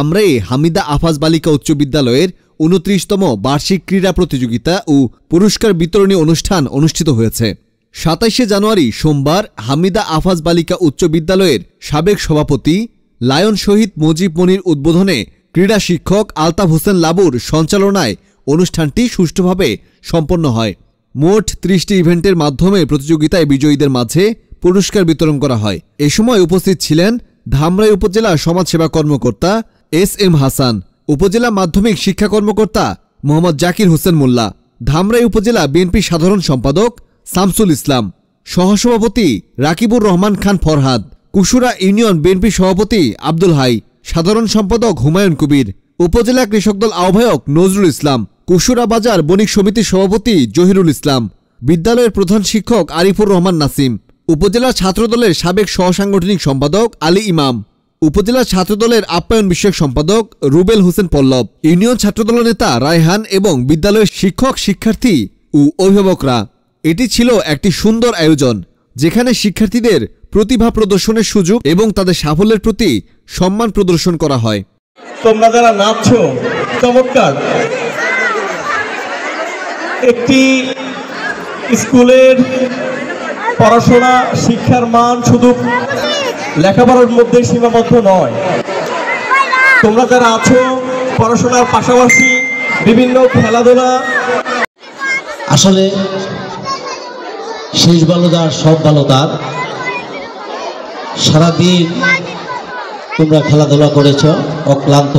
ধামরাইয়ে হামিদা আফাজ বালিকা উচ্চ বিদ্যালয়ের ২৯তম বার্ষিক ক্রীড়া প্রতিযোগিতা ও পুরস্কার বিতরণী অনুষ্ঠান অনুষ্ঠিত হয়েছে। ২৭শে জানুয়ারি সোমবার হামিদা আফাজ বালিকা উচ্চ বিদ্যালয়ের সাবেক সভাপতি লায়ন শহীদ মুজিব মনির উদ্বোধনে ক্রীড়া শিক্ষক আলতাফ হোসেন লাবুর সঞ্চালনায় অনুষ্ঠানটি সুষ্ঠুভাবে সম্পন্ন হয়। মোট ৩০টি ইভেন্টের মাধ্যমে প্রতিযোগিতায় বিজয়ীদের মাঝে পুরস্কার বিতরণ করা হয়। এ সময় উপস্থিত ছিলেন ধামরাই উপজেলা সমাজসেবা কর্মকর্তা এস.এম. হাসান, উপজেলা মাধ্যমিক শিক্ষা কর্মকর্তা মোহাম্মদ জাকির হোসেন মোল্লা, ধামরাই উপজেলা বিএনপি সাধারণ সম্পাদক শামসুল ইসলাম, সহসভাপতি রাকিবুর রহমান খান ফরহাদ, কুশুরা ইউনিয়ন বিএনপি সভাপতি আব্দুল হাই, সাধারণ সম্পাদক হুমায়ুন কবির, উপজেলা কৃষক দল আহ্বায়ক নজরুল ইসলাম, কুশুরা বাজার বণিক সমিতির সভাপতি জহিরুল ইসলাম, বিদ্যালয়ের প্রধান শিক্ষক আরিফুর রহমান নাসিম, উপজেলা ছাত্রদলের সাবেক সহসাংগঠনিক সম্পাদক আলী ইমাম, উপজেলা ছাত্রদলের আপ্যায়ন বিষয়ক সম্পাদক রুবেল হোসেন পল্লব, ইউনিয়ন ছাত্রদল নেতা রায়হান এবং বিদ্যালয়ের শিক্ষক শিক্ষার্থী ও অভিভাবকরা। এটি ছিল একটি সুন্দর আয়োজন যেখানে শিক্ষার্থীদের প্রতিভা প্রদর্শনের সুযোগ এবং তাদের সাফল্যের প্রতি সম্মান প্রদর্শন করা হয়। তোমরা যারা নাচছো চমৎকার। একটি স্কুলের পড়াশোনা শিক্ষার মান শুধু লেখাপড়ার মধ্যে সীমাবদ্ধ নয়। তোমরা যারা আছো পড়াশোনার পাশাপাশি বিভিন্ন খেলাধুলা, আসলে শেষ ভালো যার সব ভালো তার। সারাদিন তোমরা খেলাধুলা করেছ, অক্লান্ত